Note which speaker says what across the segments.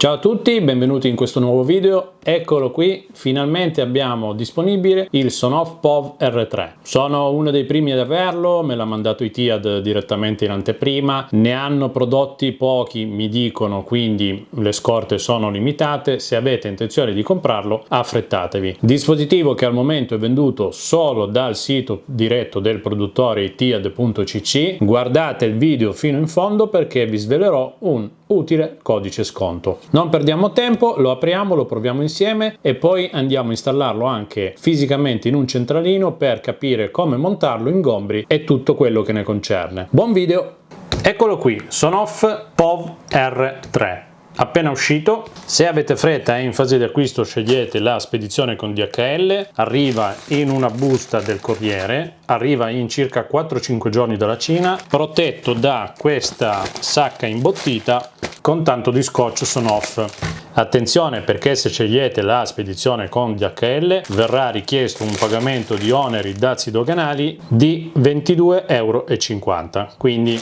Speaker 1: Ciao a tutti, benvenuti in questo nuovo video. Eccolo qui, finalmente abbiamo disponibile il Sonoff POV R3. Sono uno dei primi ad averlo, me l'ha mandato Etihad direttamente in anteprima, ne hanno prodotti pochi, mi dicono, quindi le scorte sono limitate. Se avete intenzione di comprarlo, affrettatevi. Dispositivo che al momento è venduto solo dal sito diretto del produttore etihad.cc. Guardate il video fino in fondo perché vi svelerò un utile codice sconto. Non perdiamo tempo, lo apriamo, lo proviamo insieme e poi andiamo a installarlo anche fisicamente in un centralino per capire come montarlo, ingombri e tutto quello che ne concerne. Buon video! Eccolo qui, Sonoff POV R3. Appena uscito. Se avete fretta e in fase di acquisto scegliete la spedizione con DHL, arriva in una busta del corriere, arriva in circa 4-5 giorni dalla Cina, protetto da questa sacca imbottita con tanto di scotch Sonoff. Attenzione perché se scegliete la spedizione con DHL verrà richiesto un pagamento di oneri dazi doganali di 22,50 €, quindi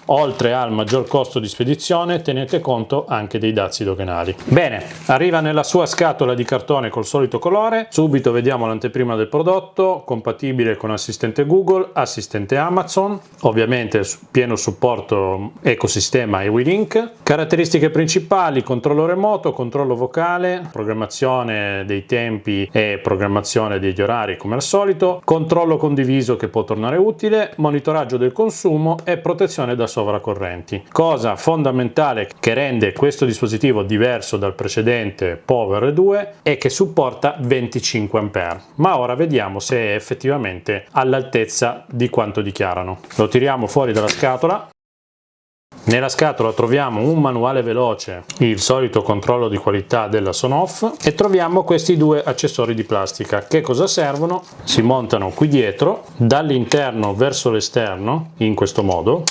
Speaker 1: oltre al maggior costo di spedizione tenete conto anche dei dazi doganali. Bene, arriva nella sua scatola di cartone col solito colore. Subito vediamo l'anteprima del prodotto, compatibile con assistente Google, assistente Amazon, ovviamente pieno supporto ecosistema e WeLink. Caratteristiche principali: controllo remoto, controllo vocale, programmazione dei tempi e programmazione degli orari come al solito, controllo condiviso che può tornare utile, monitoraggio del consumo e protezione da sovracorrenti. Cosa fondamentale che rende questo dispositivo diverso dal precedente POV R2 è che supporta 25 A, ma ora vediamo se è effettivamente all'altezza di quanto dichiarano. Lo tiriamo fuori dalla scatola. Nella scatola troviamo un manuale veloce, il solito controllo di qualità della Sonoff e troviamo questi due accessori di plastica. Che cosa servono? Si montano qui dietro, dall'interno verso l'esterno, in questo modo.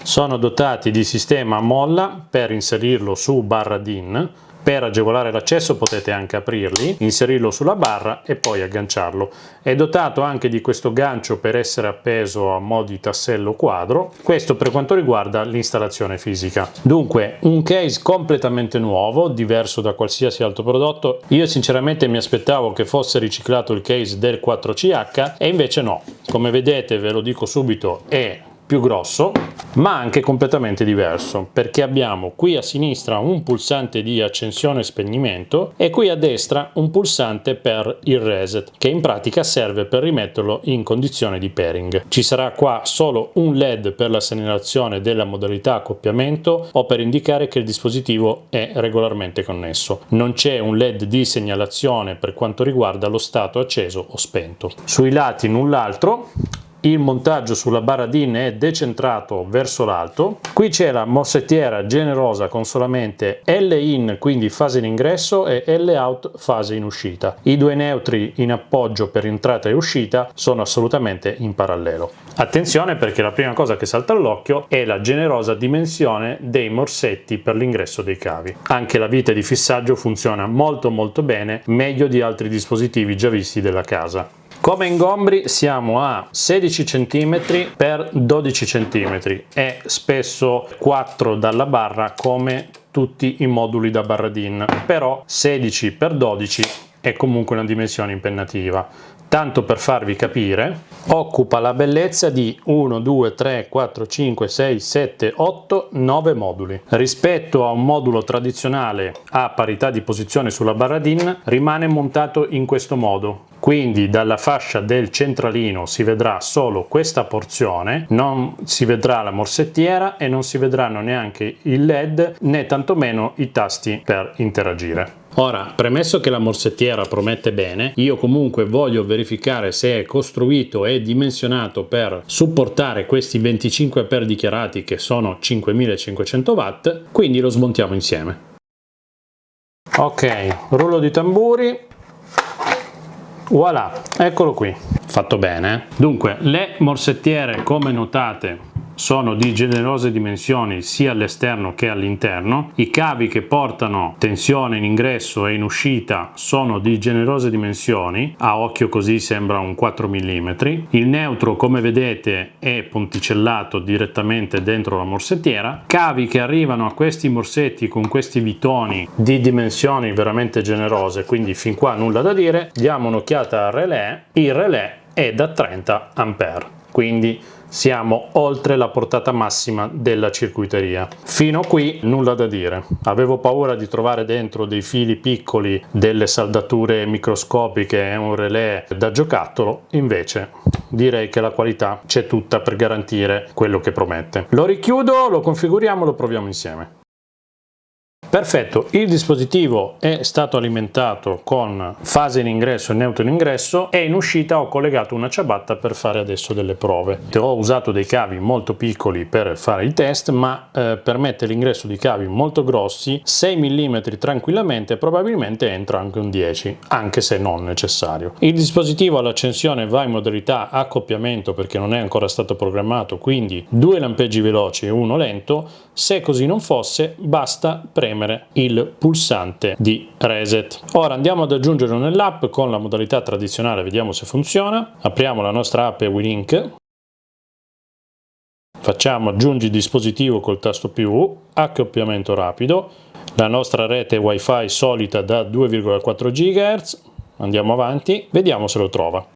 Speaker 1: Sono dotati di sistema a molla per inserirlo su barra DIN. Per agevolare l'accesso potete anche aprirli, inserirlo sulla barra e poi agganciarlo. È dotato anche di questo gancio per essere appeso a mo' di tassello quadro. Questo per quanto riguarda l'installazione fisica. Dunque, un case completamente nuovo, diverso da qualsiasi altro prodotto. Io sinceramente mi aspettavo che fosse riciclato il case del 4CH e invece no. Come vedete, ve lo dico subito, è più grosso ma anche completamente diverso, perché abbiamo qui a sinistra un pulsante di accensione e spegnimento e qui a destra un pulsante per il reset, che in pratica serve per rimetterlo in condizione di pairing. Ci sarà qua solo un LED per la segnalazione della modalità accoppiamento o per indicare che il dispositivo è regolarmente connesso. Non c'è un LED di segnalazione per quanto riguarda lo stato acceso o spento. Sui lati null'altro. Il montaggio sulla barra DIN è decentrato verso l'alto. Qui c'è la mossettiera generosa con solamente L-in, quindi fase in ingresso, e L-out, fase in uscita. I due neutri in appoggio per entrata e uscita sono assolutamente in parallelo. Attenzione perché la prima cosa che salta all'occhio è la generosa dimensione dei morsetti per l'ingresso dei cavi. Anche la vite di fissaggio funziona molto bene, meglio di altri dispositivi già visti della casa. Come ingombri siamo a 16 cm x 12 cm e spesso 4 dalla barra come tutti i moduli da barra DIN, però 16 x 12 è comunque una dimensione impennativa. Tanto per farvi capire, occupa la bellezza di 1, 2, 3, 4, 5, 6, 7, 8, 9 moduli. Rispetto a un modulo tradizionale a parità di posizione sulla barra DIN, rimane montato in questo modo. Quindi dalla fascia del centralino si vedrà solo questa porzione, non si vedrà la morsettiera e non si vedranno neanche il LED né tantomeno i tasti per interagire. Ora, premesso che la morsettiera promette bene, io comunque voglio verificare se è costruito e dimensionato per supportare questi 25 A dichiarati che sono 5500 watt, quindi lo smontiamo insieme. Ok, rullo di tamburi. Voilà, eccolo qui, fatto bene. Dunque, le morsettiere, come notate, sono di generose dimensioni sia all'esterno che all'interno, i cavi che portano tensione in ingresso e in uscita sono di generose dimensioni, a occhio così sembra un 4 mm, il neutro come vedete è ponticellato direttamente dentro la morsettiera, cavi che arrivano a questi morsetti con questi vitoni di dimensioni veramente generose, quindi fin qua nulla da dire. Diamo un'occhiata al relè, il relè è da 30 A, quindi siamo oltre la portata massima della circuiteria. Fino a qui nulla da dire. Avevo paura di trovare dentro dei fili piccoli, delle saldature microscopiche e un relè da giocattolo, invece direi che la qualità c'è tutta per garantire quello che promette. Lo richiudo, lo configuriamo, lo proviamo insieme. Perfetto, il dispositivo è stato alimentato con fase in ingresso e neutro in ingresso e in uscita ho collegato una ciabatta per fare adesso delle prove. Ho usato dei cavi molto piccoli per fare il test, ma permette l'ingresso di cavi molto grossi, 6 mm tranquillamente, probabilmente entra anche un 10, anche se non necessario. Il dispositivo all'accensione va in modalità accoppiamento perché non è ancora stato programmato, quindi 2 lampeggi veloci e uno lento. Se così non fosse, basta premere il pulsante di reset. Ora andiamo ad aggiungerlo nell'app con la modalità tradizionale, vediamo se funziona. Apriamo la nostra app WeLink, facciamo aggiungi dispositivo col tasto più, accoppiamento rapido, la nostra rete wifi solita da 2,4 GHz, andiamo avanti, vediamo se lo trova.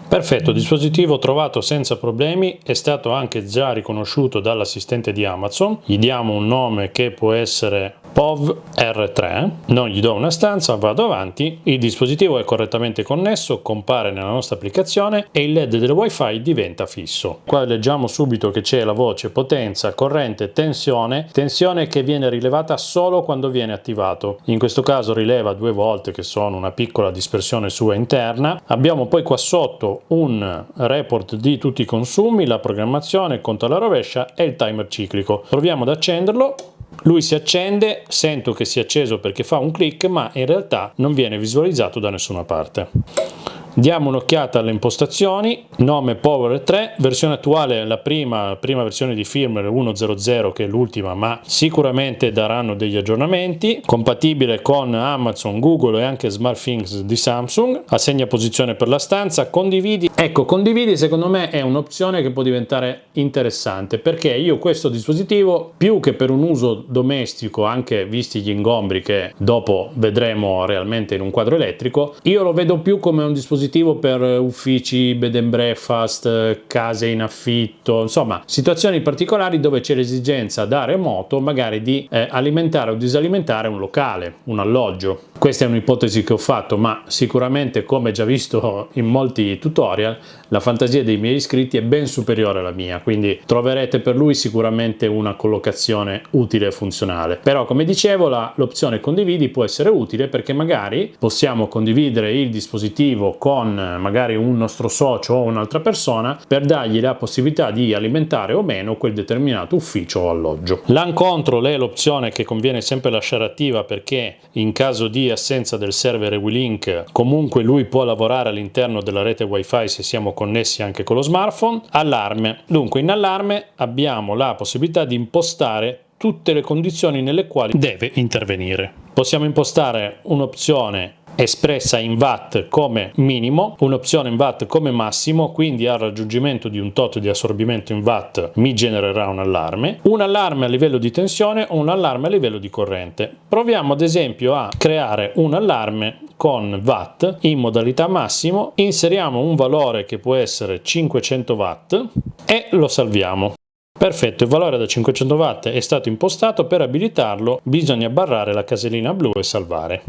Speaker 1: Perfetto, dispositivo trovato senza problemi, è stato anche già riconosciuto dall'assistente di Amazon. Gli diamo un nome che può essere POV R3, non gli do una stanza, vado avanti, il dispositivo è correttamente connesso, compare nella nostra applicazione e il LED del wifi diventa fisso. Qua leggiamo subito che c'è la voce potenza, corrente, tensione che viene rilevata solo quando viene attivato. In questo caso rileva 2 volte, che sono una piccola dispersione sua interna. Abbiamo poi qua sotto un report di tutti i consumi, la programmazione, conto alla rovescia e il timer ciclico. Proviamo ad accenderlo. Lui si accende, sento che si è acceso perché fa un click, ma in realtà non viene visualizzato da nessuna parte. Diamo un'occhiata alle impostazioni, nome Power 3, versione attuale la prima versione di firmware 1.0.0 che è l'ultima, ma sicuramente daranno degli aggiornamenti, compatibile con Amazon, Google e anche SmartThings di Samsung, assegna posizione per la stanza, condividi. Ecco, condividi secondo me è un'opzione che può diventare interessante, perché io questo dispositivo, più che per un uso domestico, anche visti gli ingombri che dopo vedremo realmente in un quadro elettrico, io lo vedo più come un dispositivo per uffici, bed and breakfast, case in affitto, insomma situazioni particolari dove c'è l'esigenza da remoto magari di alimentare o disalimentare un locale, un alloggio. Questa è un'ipotesi che ho fatto, ma sicuramente, come già visto in molti tutorial, la fantasia dei miei iscritti è ben superiore alla mia, quindi troverete per lui sicuramente una collocazione utile e funzionale. Però, come dicevo, l'opzione condividi può essere utile perché magari possiamo condividere il dispositivo con magari un nostro socio o un'altra persona per dargli la possibilità di alimentare o meno quel determinato ufficio o alloggio. L'Un Control è l'opzione che conviene sempre lasciare attiva perché in caso di assenza del server WeLink comunque lui può lavorare all'interno della rete wifi se siamo connessi anche con lo smartphone. Allarme, dunque in allarme abbiamo la possibilità di impostare tutte le condizioni nelle quali deve intervenire. Possiamo impostare un'opzione espressa in watt come minimo, un'opzione in watt come massimo, quindi al raggiungimento di un tot di assorbimento in watt mi genererà un allarme a livello di tensione o un allarme a livello di corrente. Proviamo ad esempio a creare un allarme con watt in modalità massimo, inseriamo un valore che può essere 500 watt e lo salviamo. Perfetto, il valore da 500 watt è stato impostato, per abilitarlo bisogna barrare la casellina blu e salvare.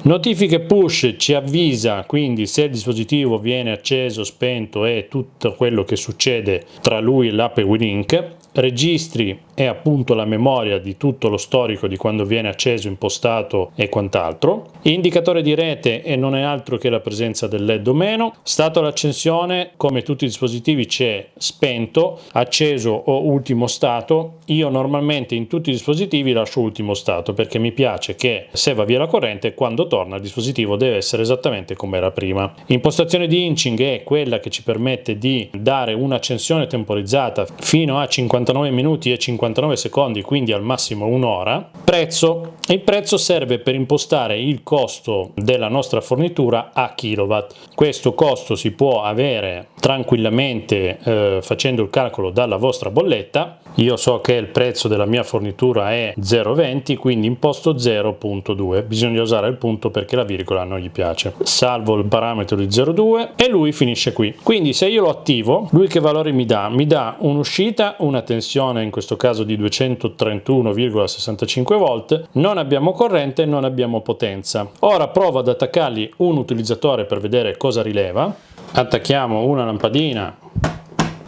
Speaker 1: Notifiche push ci avvisa quindi se il dispositivo viene acceso, spento e tutto quello che succede tra lui e l'app WeLink. registri è appunto la memoria di tutto lo storico di quando viene acceso, impostato e quant'altro. Indicatore di rete e non è altro che la presenza del LED o meno. Stato l'accensione, come tutti i dispositivi c'è spento, acceso o ultimo stato. Io normalmente in tutti i dispositivi lascio ultimo stato perché mi piace che se va via la corrente, quando torna il dispositivo deve essere esattamente come era prima. Impostazione di inching è quella che ci permette di dare un'accensione temporizzata fino a 59 minuti e 59 secondi, quindi al massimo un'ora. Prezzo. Il prezzo serve per impostare il costo della nostra fornitura a kilowatt. Questo costo si può avere tranquillamente facendo il calcolo dalla vostra bolletta. Io so che il prezzo della mia fornitura è 0,20, quindi imposto 0,2. Bisogna usare il punto perché la virgola non gli piace. Salvo il parametro di 0,2 e lui finisce qui. Quindi se io lo attivo, lui che valore mi dà? Mi dà un'uscita, una tensione in questo caso di 231,65 volt, non abbiamo corrente, non abbiamo potenza. Ora provo ad attaccargli un utilizzatore per vedere cosa rileva. Attacchiamo una lampadina,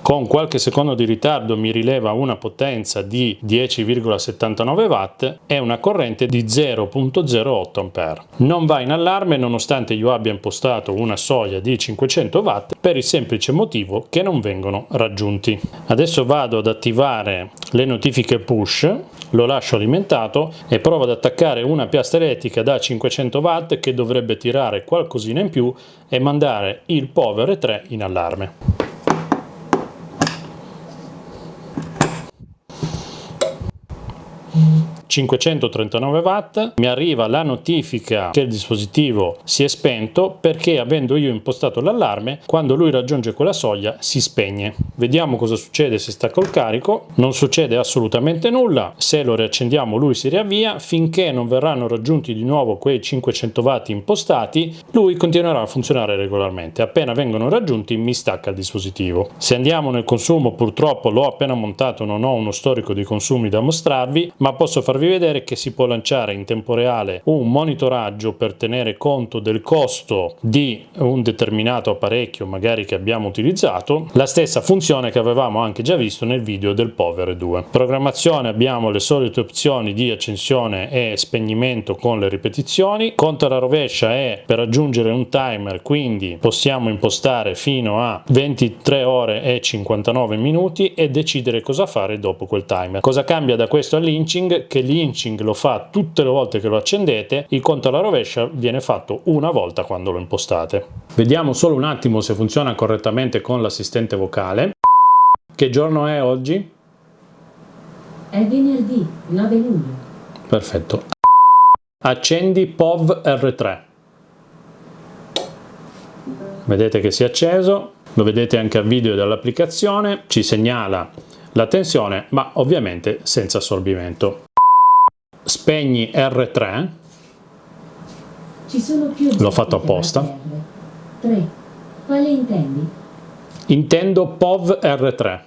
Speaker 1: con qualche secondo di ritardo mi rileva una potenza di 10,79 watt e una corrente di 0,08 A. Non va in allarme nonostante io abbia impostato una soglia di 500 watt per il semplice motivo che non vengono raggiunti. Adesso vado ad attivare le notifiche push, lo lascio alimentato e provo ad attaccare una piastra elettrica da 500 watt che dovrebbe tirare qualcosina in più e mandare il POV R3 in allarme. ...539 watt, mi arriva la notifica che il dispositivo si è spento perché avendo io impostato l'allarme, quando lui raggiunge quella soglia si spegne. Vediamo cosa succede se stacco il carico. Non succede assolutamente nulla. Se lo riaccendiamo lui si riavvia. Finché non verranno raggiunti di nuovo quei 500 watt impostati, lui continuerà a funzionare regolarmente. Appena vengono raggiunti mi stacca il dispositivo. Se andiamo nel consumo, purtroppo l'ho appena montato, non ho uno storico di consumi da mostrarvi, ma posso farvi vedere che si può lanciare in tempo reale un monitoraggio per tenere conto del costo di un determinato apparecchio magari che abbiamo utilizzato, la stessa funzione che avevamo anche già visto nel video del POV R2. Programmazione, abbiamo le solite opzioni di accensione e spegnimento con le ripetizioni. Conto alla rovescia è per aggiungere un timer, quindi possiamo impostare fino a 23 ore e 59 minuti e decidere cosa fare dopo quel timer. Cosa cambia da questo all'inching? Che l'inching lo fa tutte le volte che lo accendete, il conto alla rovescia viene fatto una volta quando lo impostate. Vediamo solo un attimo se funziona correttamente con l'assistente vocale. Che giorno è oggi?
Speaker 2: È venerdì 9 luglio.
Speaker 1: Perfetto. Accendi POV R3. Vedete che si è acceso, lo vedete anche al video dell'applicazione, ci segnala la tensione, ma ovviamente senza assorbimento. Spegni R3.
Speaker 2: Ci sono più
Speaker 1: L'ho fatto apposta.
Speaker 2: 3. Quale intendi?
Speaker 1: Intendo POV R3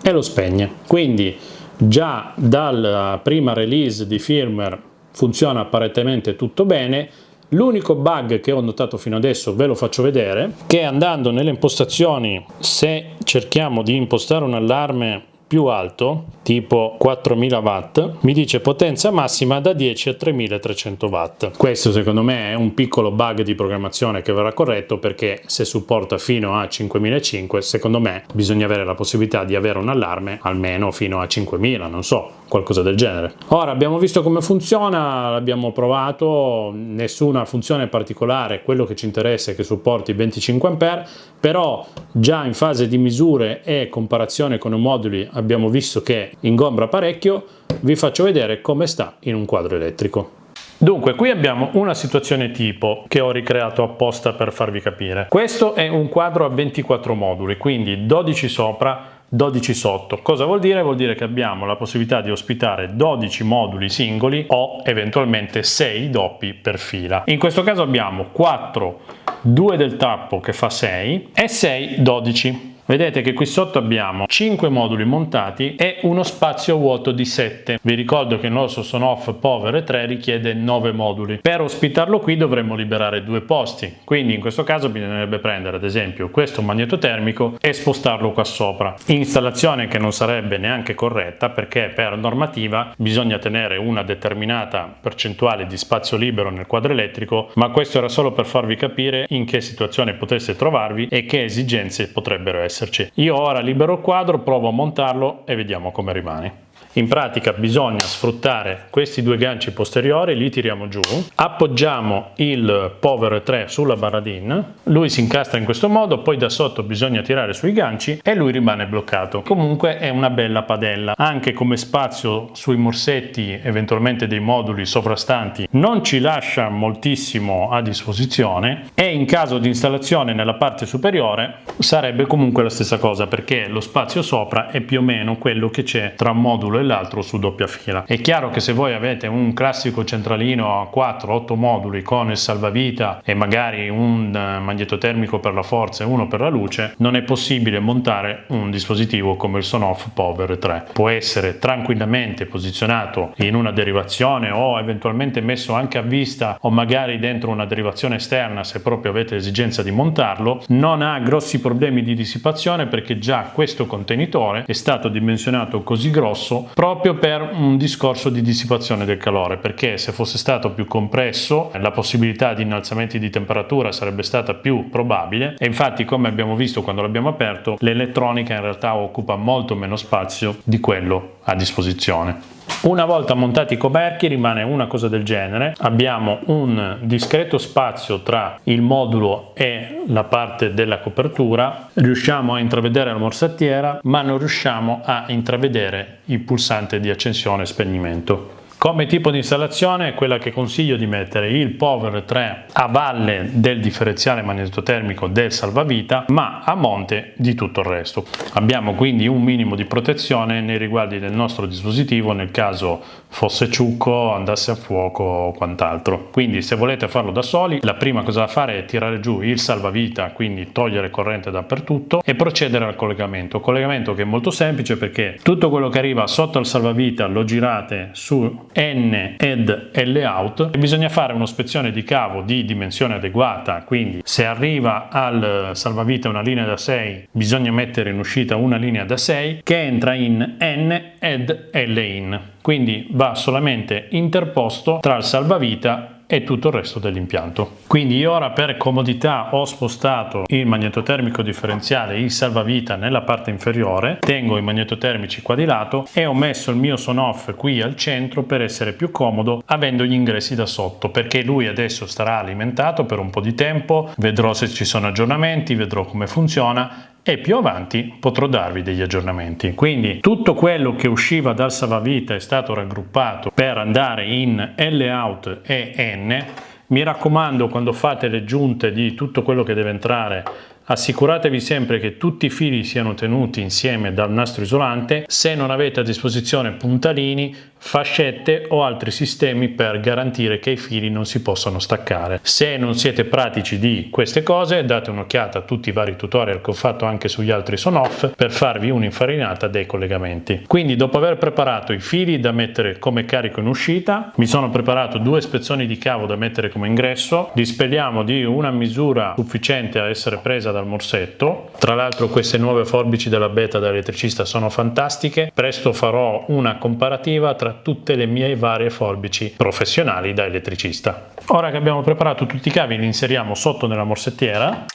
Speaker 1: e lo spegne. Quindi già dalla prima release di firmware funziona apparentemente tutto bene. L'unico bug che ho notato fino adesso ve lo faccio vedere, che andando nelle impostazioni, se cerchiamo di impostare un allarme più alto, tipo 4000 watt, mi dice potenza massima da 10 a 3300 watt. Questo secondo me è un piccolo bug di programmazione che verrà corretto, perché se supporta fino a 5500, secondo me bisogna avere la possibilità di avere un allarme almeno fino a 5000, non so, qualcosa del genere. Ora abbiamo visto come funziona, l'abbiamo provato, nessuna funzione particolare, quello che ci interessa è che supporti 25 A, però già in fase di misure e comparazione con i moduli abbiamo visto che ingombra parecchio. Vi faccio vedere come sta in un quadro elettrico. Dunque, qui abbiamo una situazione tipo che ho ricreato apposta per farvi capire. Questo è un quadro a 24 moduli, quindi 12 sopra, 12 sotto. Cosa vuol dire? Vuol dire che abbiamo la possibilità di ospitare 12 moduli singoli o eventualmente 6 doppi per fila. In questo caso abbiamo 4, 2 del tappo che fa 6 e 6, 12. Vedete che qui sotto abbiamo 5 moduli montati e uno spazio vuoto di 7. Vi ricordo che il nostro Sonoff POV R3 richiede 9 moduli. Per ospitarlo qui dovremmo liberare 2 posti, quindi in questo caso bisognerebbe prendere ad esempio questo magnetotermico e spostarlo qua sopra. Installazione che non sarebbe neanche corretta, perché per normativa bisogna tenere una determinata percentuale di spazio libero nel quadro elettrico, ma questo era solo per farvi capire in che situazione poteste trovarvi e che esigenze potrebbero esserci. Io ora libero il quadro, provo a montarlo e vediamo come rimane. In pratica bisogna sfruttare questi 2 ganci posteriori, li tiriamo giù, appoggiamo il POV R3 sulla barra DIN, lui si incastra in questo modo, poi da sotto bisogna tirare sui ganci e lui rimane bloccato. Comunque è una bella padella, anche come spazio sui morsetti, eventualmente dei moduli sovrastanti, non ci lascia moltissimo a disposizione, e in caso di installazione nella parte superiore sarebbe comunque la stessa cosa, perché lo spazio sopra è più o meno quello che c'è tra un modulo e l'altro su doppia fila. È chiaro che se voi avete un classico centralino a 4-8 moduli con il salvavita e magari un magnetotermico per la forza e uno per la luce, non è possibile montare un dispositivo come il Sonoff POV R3. Può essere tranquillamente posizionato in una derivazione o eventualmente messo anche a vista o magari dentro una derivazione esterna se proprio avete esigenza di montarlo. Non ha grossi problemi di dissipazione perché già questo contenitore è stato dimensionato così grosso proprio per un discorso di dissipazione del calore, perché se fosse stato più compresso la possibilità di innalzamenti di temperatura sarebbe stata più probabile, e infatti, come abbiamo visto quando l'abbiamo aperto, l'elettronica in realtà occupa molto meno spazio di quello a disposizione. Una volta montati i coperchi rimane una cosa del genere: abbiamo un discreto spazio tra il modulo e la parte della copertura, riusciamo a intravedere la morsettiera ma non riusciamo a intravedere il pulsante di accensione e spegnimento. Come tipo di installazione è quella che consiglio di mettere il POV R3 a valle del differenziale magnetotermico del salvavita, ma a monte di tutto il resto. Abbiamo quindi un minimo di protezione nei riguardi del nostro dispositivo nel caso fosse ciucco, andasse a fuoco o quant'altro. Quindi se volete farlo da soli, la prima cosa da fare è tirare giù il salvavita, quindi togliere corrente dappertutto e procedere al collegamento. Collegamento che è molto semplice, perché tutto quello che arriva sotto al salvavita lo girate su N ed L out e bisogna fare un'ispezione di cavo di dimensione adeguata, quindi se arriva al salvavita una linea da 6 bisogna mettere in uscita una linea da 6 che entra in N ed L in, quindi va solamente interposto tra il salvavita e tutto il resto dell'impianto. Quindi io ora per comodità ho spostato il magnetotermico differenziale, il salvavita, nella parte inferiore, tengo i magnetotermici qua di lato e ho messo il mio Sonoff qui al centro per essere più comodo avendo gli ingressi da sotto, perché lui adesso starà alimentato per un po' di tempo, vedrò se ci sono aggiornamenti, vedrò come funziona e più avanti potrò darvi degli aggiornamenti. Quindi tutto quello che usciva dal salvavita è stato raggruppato per andare in L out e N. Mi raccomando, quando fate le giunte di tutto quello che deve entrare, assicuratevi sempre che tutti i fili siano tenuti insieme dal nastro isolante. Se non avete a disposizione puntalini, fascette o altri sistemi per garantire che i fili non si possano staccare. Se non siete pratici di queste cose, date un'occhiata a tutti i vari tutorial che ho fatto anche sugli altri Sonoff per farvi un'infarinata dei collegamenti. Quindi, dopo aver preparato i fili da mettere come carico in uscita, mi sono preparato 2 spezzoni di cavo da mettere come ingresso. Li spelliamo di una misura sufficiente a essere presa dal morsetto. Tra l'altro queste nuove forbici della Beta da elettricista sono fantastiche. Presto farò una comparativa tra tutte le mie varie forbici professionali da elettricista. Ora che abbiamo preparato tutti i cavi, li inseriamo sotto nella morsettiera.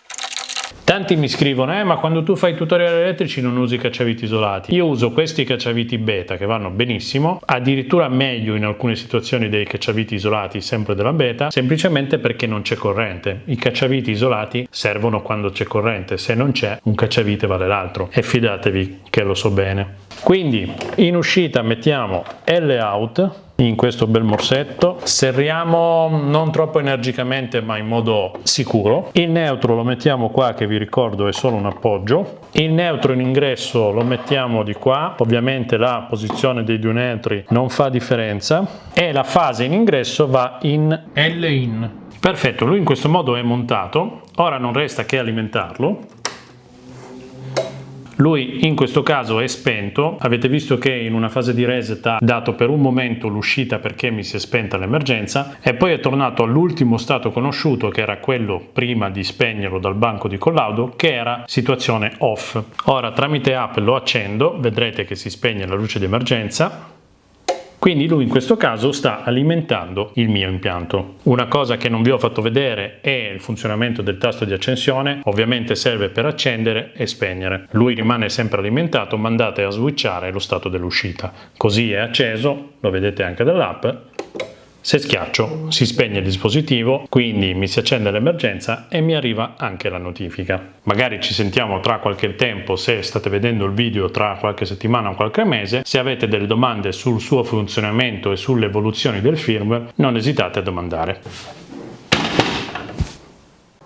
Speaker 1: Tanti mi scrivono: ma quando tu fai tutorial elettrici non usi cacciaviti isolati. Io uso questi cacciaviti Beta che vanno benissimo, addirittura meglio in alcune situazioni dei cacciaviti isolati sempre della Beta, semplicemente perché non c'è corrente. I cacciaviti isolati servono quando c'è corrente, se non c'è un cacciavite vale l'altro, e fidatevi che lo so bene. Quindi in uscita mettiamo L out in questo bel morsetto, serriamo non troppo energicamente ma in modo sicuro. Il neutro lo mettiamo qua, che vi ricordo è solo un appoggio. Il neutro in ingresso lo mettiamo di qua, ovviamente la posizione dei 2 neutri non fa differenza, e la fase in ingresso va in L in. Perfetto, lui in questo modo è montato. Ora non resta che alimentarlo. Lui in questo caso è spento, avete visto che in una fase di reset ha dato per un momento l'uscita perché mi si è spenta l'emergenza e poi è tornato all'ultimo stato conosciuto, che era quello prima di spegnerlo dal banco di collaudo, che era situazione off. Ora tramite app lo accendo, vedrete che si spegne la luce di emergenza. Quindi lui in questo caso sta alimentando il mio impianto. Una cosa che non vi ho fatto vedere è il funzionamento del tasto di accensione, ovviamente serve per accendere e spegnere. Lui rimane sempre alimentato, ma andate a switchare lo stato dell'uscita. Così è acceso, lo vedete anche dall'app. Se schiaccio si spegne il dispositivo, quindi mi si accende l'emergenza e mi arriva anche la notifica. Magari ci sentiamo tra qualche tempo, se state vedendo il video tra qualche settimana o qualche mese. Se avete delle domande sul suo funzionamento e sulle evoluzioni del firmware, non esitate a domandare.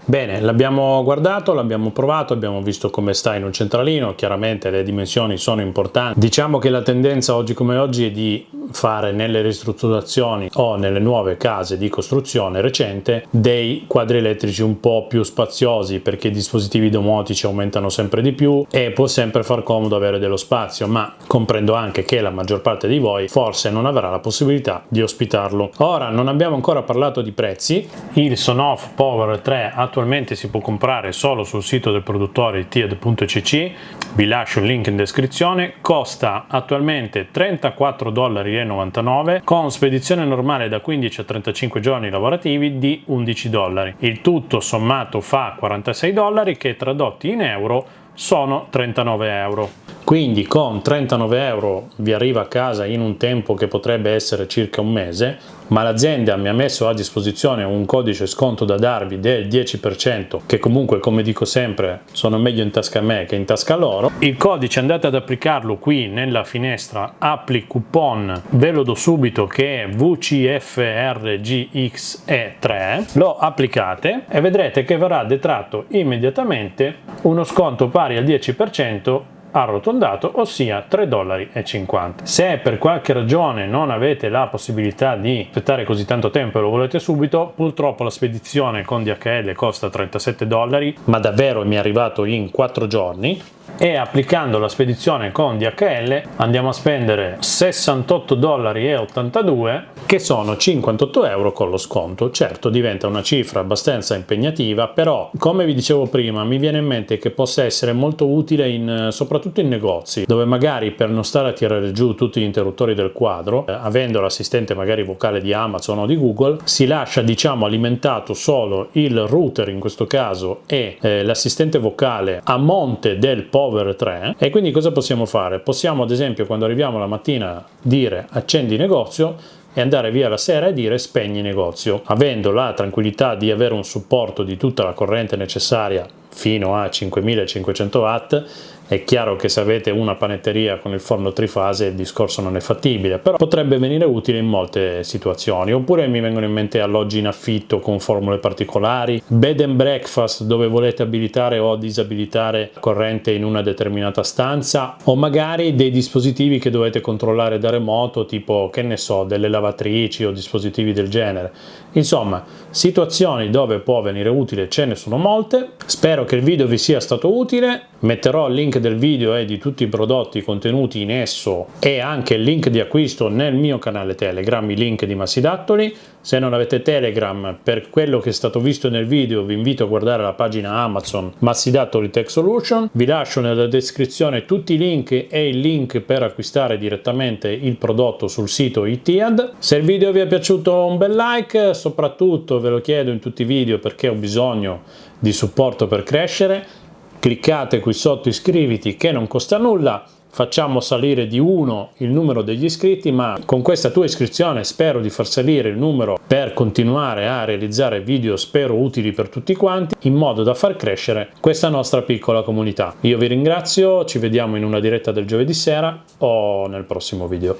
Speaker 1: Bene, l'abbiamo guardato, l'abbiamo provato, abbiamo visto come sta in un centralino, chiaramente le dimensioni sono importanti. Diciamo che la tendenza oggi come oggi è di fare nelle ristrutturazioni o nelle nuove case di costruzione recente dei quadri elettrici un po' più spaziosi, perché i dispositivi domotici aumentano sempre di più e può sempre far comodo avere dello spazio, ma comprendo anche che la maggior parte di voi forse non avrà la possibilità di ospitarlo. Ora, non abbiamo ancora parlato di prezzi. Il Sonoff Power 3 attualmente si può comprare solo sul sito del produttore itiad.cc, vi lascio il link in descrizione. Costa attualmente $34,99 con spedizione normale da 15 a 35 giorni lavorativi di $11. Il tutto sommato fa $46 che tradotti in euro sono 39 euro. Quindi con 39 euro vi arriva a casa in un tempo che potrebbe essere circa un mese, ma l'azienda mi ha messo a disposizione un codice sconto da darvi del 10%, che comunque, come dico sempre, sono meglio in tasca a me che in tasca a loro. Il codice andate ad applicarlo qui nella finestra appli coupon, ve lo do subito, che è VCFRGXE3, lo applicate e vedrete che verrà detratto immediatamente uno sconto pari al 10% arrotondato, ossia $3,50. Se per qualche ragione non avete la possibilità di aspettare così tanto tempo e lo volete subito, purtroppo la spedizione con DHL costa $37, ma davvero mi è arrivato in 4 giorni. E applicando la spedizione con DHL andiamo a spendere $68,82, che sono 58 euro con lo sconto. Certo, diventa una cifra abbastanza impegnativa, però come vi dicevo prima mi viene in mente che possa essere molto utile soprattutto in negozi, dove magari per non stare a tirare giù tutti gli interruttori del quadro, avendo l'assistente magari vocale di Amazon o di Google, si lascia diciamo alimentato solo il router in questo caso e l'assistente vocale a monte del Power 3. E quindi cosa possiamo fare? Possiamo ad esempio, quando arriviamo la mattina, dire accendi negozio e andare via la sera e dire spegni negozio, avendo la tranquillità di avere un supporto di tutta la corrente necessaria fino a 5500 watt. È chiaro che se avete una panetteria con il forno trifase il discorso non è fattibile, però potrebbe venire utile in molte situazioni. Oppure mi vengono in mente alloggi in affitto con formule particolari, bed and breakfast dove volete abilitare o disabilitare corrente in una determinata stanza, o magari dei dispositivi che dovete controllare da remoto, tipo, che ne so, delle lavatrici o dispositivi del genere. Insomma, situazioni dove può venire utile ce ne sono molte. Spero che il video vi sia stato utile. Metterò il link del video e di tutti i prodotti contenuti in esso e anche il link di acquisto nel mio canale Telegram, i link di Massidattoli. Se non avete Telegram, per quello che è stato visto nel video vi invito a guardare la pagina Amazon Massidattoli Tech Solution. Vi lascio nella descrizione tutti i link e il link per acquistare direttamente il prodotto sul sito Itiad. Se il video vi è piaciuto, un bel like, soprattutto ve lo chiedo in tutti i video perché ho bisogno di supporto per crescere. Cliccate qui sotto iscriviti che non costa nulla, facciamo salire di 1 il numero degli iscritti, ma con questa tua iscrizione spero di far salire il numero per continuare a realizzare video spero utili per tutti quanti, in modo da far crescere questa nostra piccola comunità. Io vi ringrazio, ci vediamo in una diretta del giovedì sera o nel prossimo video.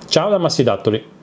Speaker 1: Ciao da Massidattoli!